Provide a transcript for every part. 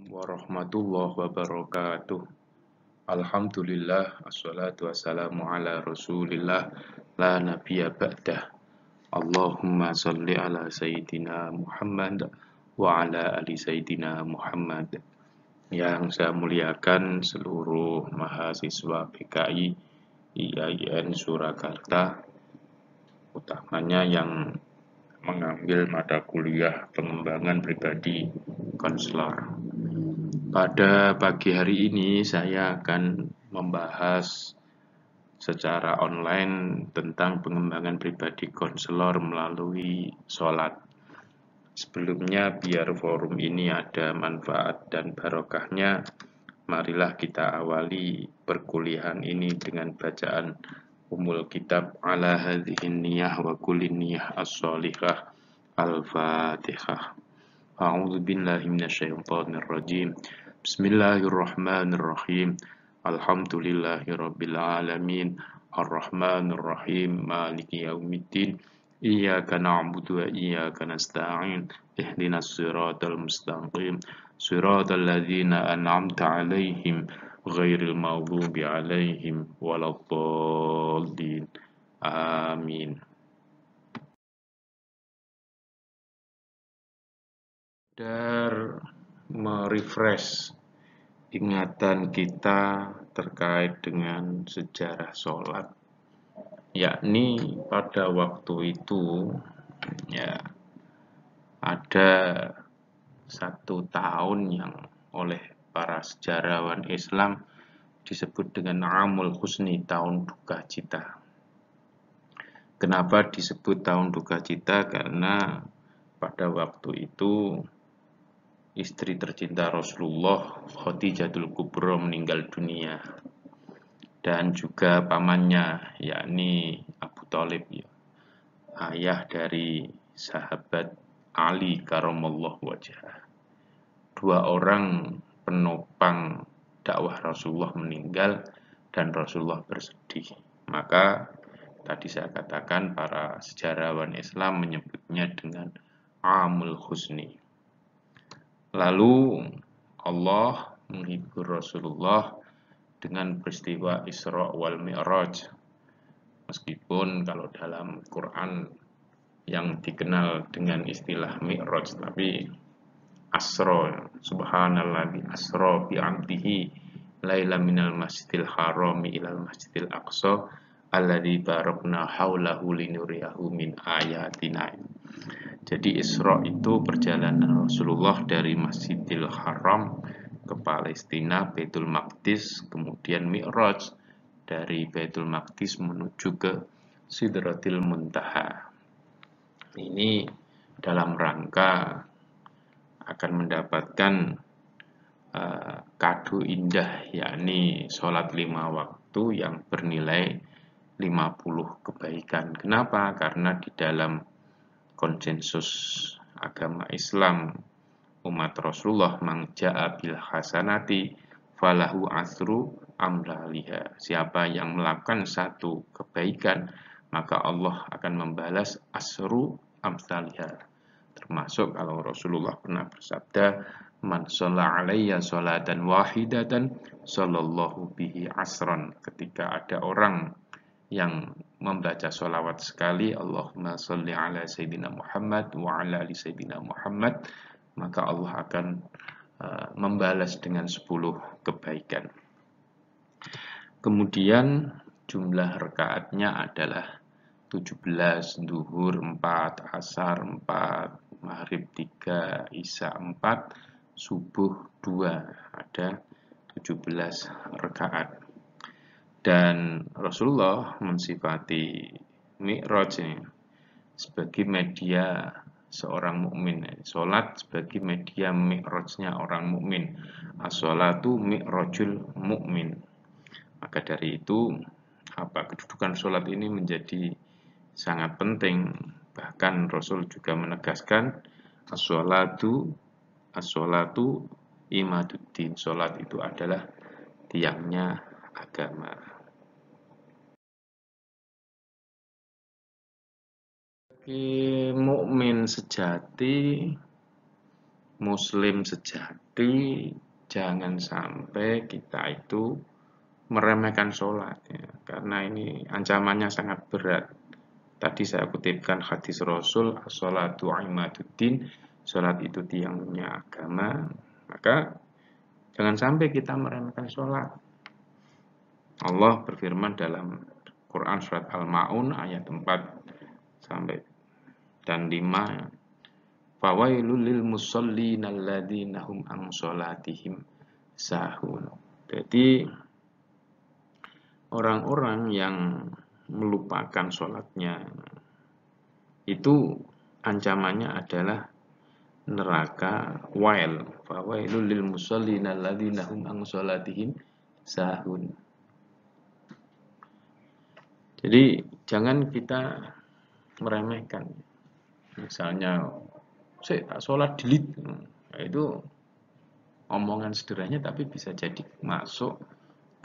Warahmatullahi wabarakatuh. Alhamdulillah, assalatu wassalamu ala rasulillah, la nabiyya ba'dah. Allahumma salli ala Sayyidina Muhammad wa ala ali Sayyidina Muhammad. Yang saya muliakan seluruh mahasiswa PKI IAIN Surakarta, utamanya yang mengambil mata kuliah pengembangan pribadi konselor. Pada pagi hari ini saya akan membahas secara online tentang pengembangan pribadi konselor melalui sholat. Sebelumnya, biar forum ini ada manfaat dan barokahnya, marilah kita awali perkuliahan ini dengan bacaan Ummul Kitab ala hadhihin niyah wa kullin niyah as-sholihah. Al-Fatihah. A'udzu billahi minasyaitonir rajim. Bismillahirrahmanirrahim. Alhamdulillahirabbil alamin. Arrahmanir rahim. Maliki yaumiddin. Iyyaka na'budu wa iyyaka nasta'in. Ihdinas siratal mustaqim. Siratal ladzina an'amta 'alaihim ghairil maghdubi 'alaihim waladdallin. Amin. Dar merefresh ingatan kita terkait dengan sejarah sholat, yakni pada waktu itu ya ada 1 tahun yang oleh para sejarawan Islam disebut dengan Amul Husni, tahun duka cita. Kenapa disebut tahun duka cita? Karena pada waktu itu istri tercinta Rasulullah, Khadijatul Kubra, meninggal dunia, dan juga pamannya, yakni Abu Thalib, ayah dari sahabat Ali karamallahu wajhah. 2 orang penopang dakwah Rasulullah meninggal dan Rasulullah bersedih. Maka tadi saya katakan para sejarawan Islam menyebutnya dengan Amul Husni. Lalu Allah menghibur Rasulullah dengan peristiwa Isra wal Mi'raj. Meskipun kalau dalam Quran yang dikenal dengan istilah Mi'raj, tapi Asra, subhanalladzi asra bi 'abdihi laila minal masjidil harami ilal masjidil aqsa alladzi barakna haulahu linuriyahu min ayatina. Jadi Isra itu perjalanan Rasulullah dari Masjidil Haram ke Palestina, Baitul Maqdis, kemudian Mi'raj dari Baitul Maqdis menuju ke Sidratil Muntaha. Ini dalam rangka akan mendapatkan kado indah, yakni sholat 5 waktu yang bernilai 50 kebaikan. Kenapa? Karena di dalam konsensus agama Islam umat Rasulullah, man ja'a bil hasanati falahu asru amsalihha. Siapa yang melakukan 1 kebaikan, maka Allah akan membalas asru amsalihha. Termasuk kalau Rasulullah pernah bersabda, man shalla alayya sholatan wahidatan sallallahu bihi asran. Ketika ada orang yang membaca sholawat sekali, Allahumma sholli ala Sayyidina Muhammad wa ala ali Sayyidina Muhammad, maka Allah akan membalas dengan 10 kebaikan. Kemudian jumlah rakaatnya adalah 17, duhur 4, asar 4, maghrib 3, isya 4, subuh 2, ada 17 rakaat. Dan Rasulullah mensifati Mi'raj ini sebagai media seorang mukmin. Salat sebagai media mi'rajnya orang mukmin. As-sholatu mi'rajul mukmin. Maka dari itu, kedudukan salat ini menjadi sangat penting. Bahkan Rasul juga menegaskan as-sholatu imaduddin. Salat itu adalah tiangnya agama. Bagi mukmin sejati, muslim sejati, jangan sampai kita itu meremehkan sholat ya. Karena ini ancamannya sangat berat. Tadi saya kutipkan hadis Rasul, as-sholatu imaduddin, sholat itu tiangnya agama. Maka jangan sampai kita meremehkan sholat. Allah berfirman dalam Quran surat Al-Ma'un ayat 4 sampai dan 5, fawailul lil musallin alladzina hum an sholatihim sahun. Jadi orang-orang yang melupakan sholatnya itu ancamannya adalah neraka wail. Fawailul lil musallin alladzina hum an sholatihim sahun. Jadi jangan kita meremehkan. Misalnya saya tak sholat delete, itu omongan sederhananya tapi bisa jadi masuk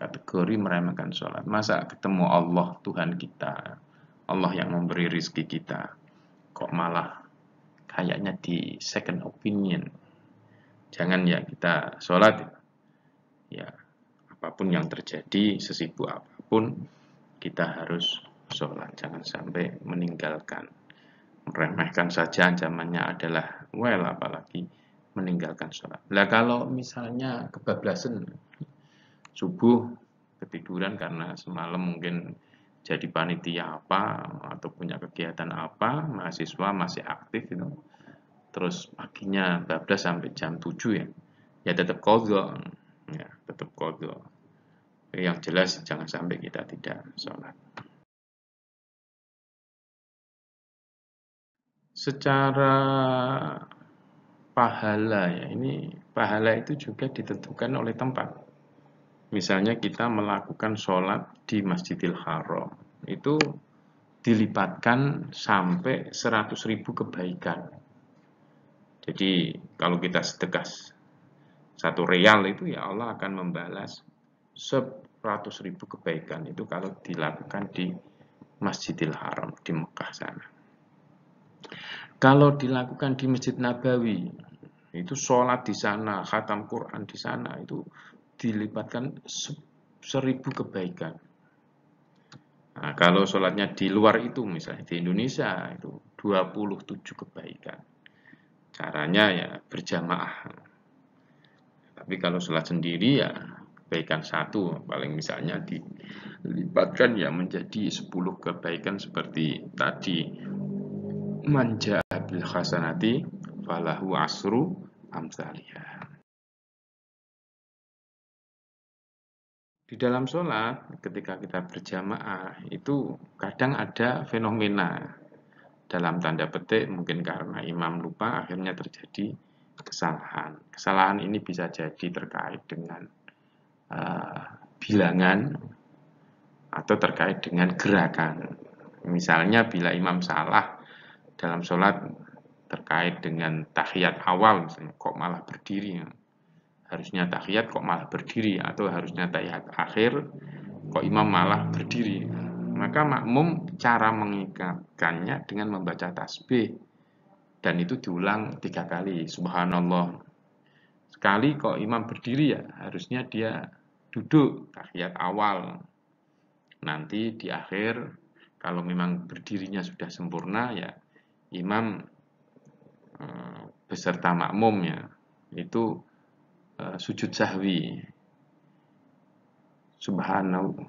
kategori meremehkan sholat. Masa ketemu Allah Tuhan kita, Allah yang memberi rizki kita, kok malah kayaknya di second opinion. Jangan ya kita sholat ya, apapun yang terjadi, sesibuk apapun kita harus sholat. Jangan sampai meninggalkan. Meremehkan saja ancamannya adalah well, apalagi meninggalkan sholat. Nah kalau misalnya kebablasan subuh ketiduran karena semalam mungkin jadi panitia apa atau punya kegiatan apa, mahasiswa masih aktif itu, terus paginya bablas sampai jam 7 ya tetap qadha, ya tetap qadha. Yang jelas jangan sampai kita tidak sholat. Secara pahala ya, ini pahala itu juga ditentukan oleh tempat. Misalnya kita melakukan sholat di Masjidil Haram, itu dilipatkan sampai 100.000 kebaikan. Jadi kalau kita sedekah 1 real itu ya Allah akan membalas 100.000 kebaikan itu kalau dilakukan di Masjidil Haram di Mekah sana. Kalau dilakukan di Masjid Nabawi, itu sholat di sana, khatam Quran di sana, itu dilipatkan 1.000 kebaikan. Nah, kalau sholatnya di luar itu, misalnya di Indonesia, itu 27 kebaikan. Caranya ya berjamaah. Tapi kalau sholat sendiri ya kebaikan 1, paling misalnya dilipatkan ya menjadi 10 kebaikan seperti tadi. Manja bil hasanati falahu asru amsalihah. Di dalam sholat, ketika kita berjamaah, itu kadang ada fenomena. Dalam tanda petik, mungkin karena imam lupa, akhirnya terjadi kesalahan. Kesalahan ini bisa jadi terkait dengan bilangan atau terkait dengan gerakan. Misalnya bila imam salah dalam sholat terkait dengan tahiyat awal, misalnya kok malah berdiri, harusnya tahiyat kok malah berdiri, atau harusnya tahiyat akhir kok imam malah berdiri, maka makmum cara mengingatkannya dengan membaca tasbih, dan itu diulang 3 kali, subhanallah. Sekali kok imam berdiri ya harusnya dia duduk tahiyat awal, nanti di akhir kalau memang berdirinya sudah sempurna ya imam beserta makmumnya itu sujud sahwi. Subhanallah.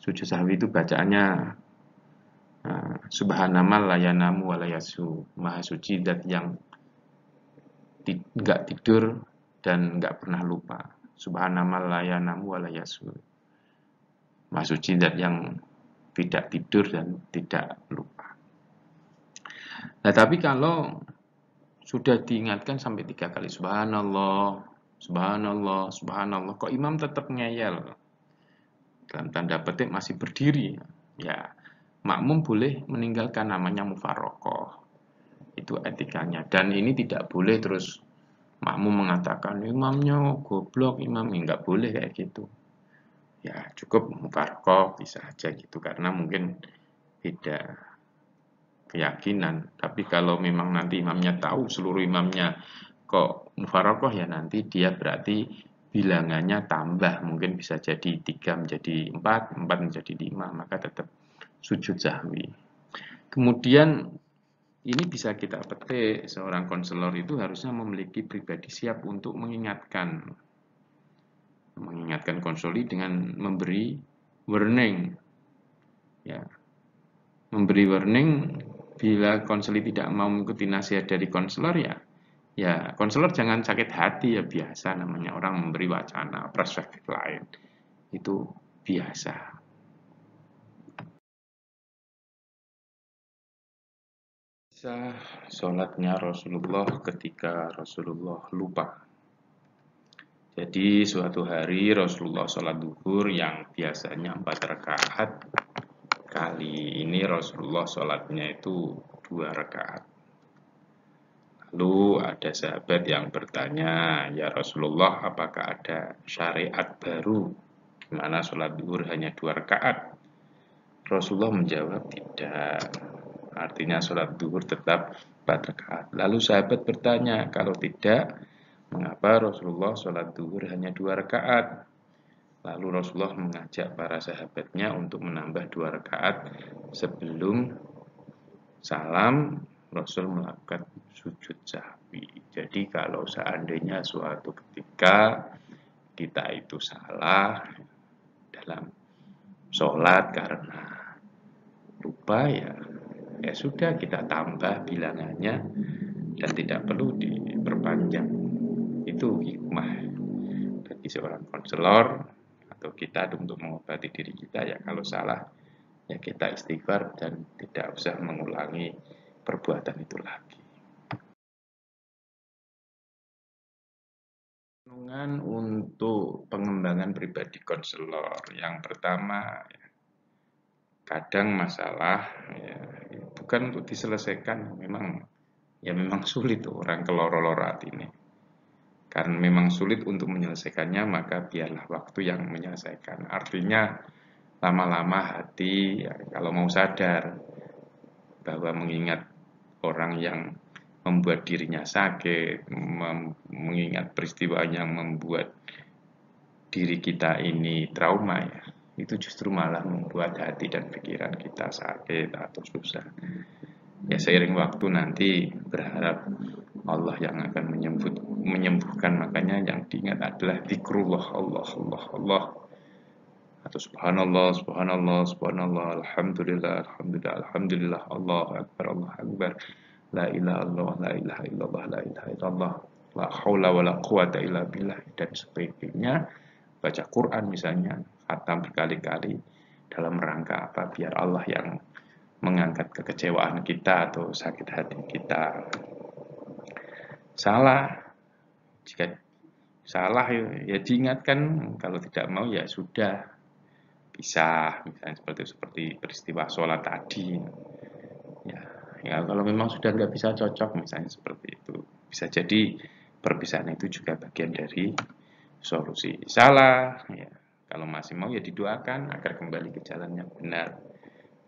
Sujud sahwi itu bacaannya subhanamal la yanamu wa la yasu. Maha suci zat yang enggak tidur dan enggak pernah lupa. Subhanamal la yanamu wa la yasu. Maha suci zat yang tidak tidur dan tidak lupa. Nah, tapi kalau sudah diingatkan sampai 3 kali subhanallah, subhanallah, subhanallah, kok imam tetap ngeyel, dalam tanda petik masih berdiri, ya makmum boleh meninggalkan, namanya mufarokoh. Itu etikanya. Dan ini tidak boleh terus makmum mengatakan imamnya goblok, imam nggak boleh kayak gitu. Ya cukup mufarokoh bisa aja gitu, karena mungkin beda keyakinan. Tapi kalau memang nanti imamnya tahu, seluruh imamnya kok mufarokoh ya nanti dia berarti bilangannya tambah, mungkin bisa jadi 3 menjadi 4, 4 menjadi 5, maka tetap sujud sahwi. Kemudian ini bisa kita petik, seorang konselor itu harusnya memiliki pribadi siap untuk mengingatkan konsoli dengan memberi warning, ya, memberi warning bila konseli tidak mau mengikuti nasihat dari konselor, ya konselor jangan sakit hati, ya biasa, namanya orang memberi wacana perspektif lain, itu biasa. Kisah sholatnya Rasulullah ketika Rasulullah lupa. Jadi suatu hari Rasulullah sholat duhur yang biasanya 4 rakaat, kali ini Rasulullah sholatnya itu 2 rakaat. Lalu ada sahabat yang bertanya, ya Rasulullah, apakah ada syariat baru di mana sholat duhur hanya 2 rakaat? Rasulullah menjawab tidak. Artinya sholat duhur tetap 4 rakaat. Lalu sahabat bertanya, kalau tidak, mengapa Rasulullah sholat duhur hanya 2 rakaat? Lalu Rasulullah mengajak para sahabatnya untuk menambah 2 rakaat sebelum salam. Rasul melakukan sujud sahwi. Jadi kalau seandainya suatu ketika kita itu salah dalam sholat karena lupa, ya sudah, kita tambah bilangannya dan tidak perlu diperpanjang. Itu hikmah bagi seorang konselor atau kita untuk mengobati diri kita, ya kalau salah ya kita istighfar dan tidak usah mengulangi perbuatan itu lagi. Renungan untuk pengembangan pribadi konselor. Yang pertama, kadang masalah ya, bukan untuk diselesaikan, memang sulit orang keloro-loro hati ini. Karena memang sulit untuk menyelesaikannya, maka biarlah waktu yang menyelesaikan. Artinya lama-lama hati, ya, kalau mau sadar bahwa mengingat orang yang membuat dirinya sakit, mengingat peristiwa yang membuat diri kita ini trauma, ya, itu justru malah membuat hati dan pikiran kita sakit atau susah. Ya seiring waktu nanti berharap Allah yang akan menyembuhkan, makanya yang diingat adalah zikrullah, Allah, atau subhanallah, alhamdulillah, Allahu akbar, la ilaha illallah, la haula wala quwata illa billah, dan sebagainya. Baca Quran misalnya, khatam berkali-kali, dalam rangka apa? Biar Allah yang mengangkat kekecewaan kita atau sakit hati kita. Jika salah ya diingatkan, kalau tidak mau ya sudah, bisa, misalnya seperti peristiwa sholat tadi. Ya kalau memang sudah nggak bisa cocok, misalnya seperti itu, bisa jadi perpisahan itu juga bagian dari solusi. Salah, ya kalau masih mau ya didoakan agar kembali ke jalan yang benar.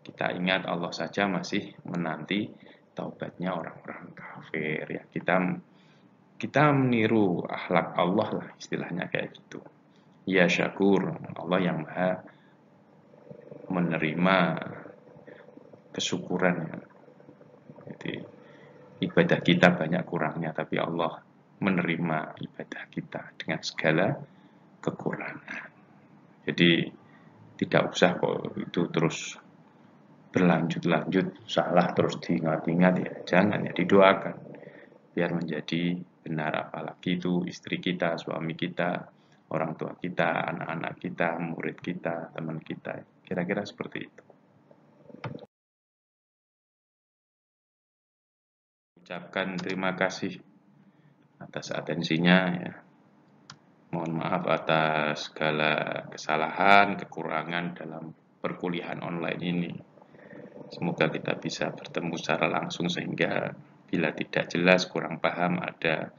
Kita ingat Allah saja masih menanti taubatnya orang-orang kafir, ya kita meniru akhlak Allah lah, istilahnya kayak gitu. Ya syakur, Allah yang maha menerima kesyukuran, ya. Jadi ibadah kita banyak kurangnya, tapi Allah menerima ibadah kita dengan segala kekurangan. Jadi tidak usah kok itu terus berlanjut-lanjut, salah terus diingat-ingat, ya jangan, ya didoakan biar menjadi benar, apalagi itu istri kita, suami kita, orang tua kita, anak-anak kita, murid kita, teman kita, kira-kira seperti itu. Ucapkan terima kasih atas atensinya, ya. Mohon maaf atas segala kesalahan, kekurangan dalam perkuliahan online ini. Semoga kita bisa bertemu secara langsung sehingga bila tidak jelas, kurang paham, ada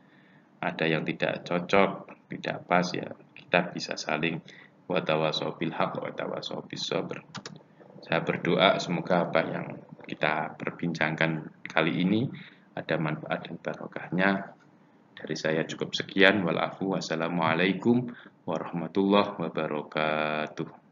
yang tidak cocok, tidak pas, ya kita bisa saling watawasau bil haq watawasau bis sabr. Saya berdoa semoga apa yang kita perbincangkan kali ini ada manfaat dan barokahnya. Dari saya cukup sekian. Walafu wassalamualaikum warahmatullahi wabarakatuh.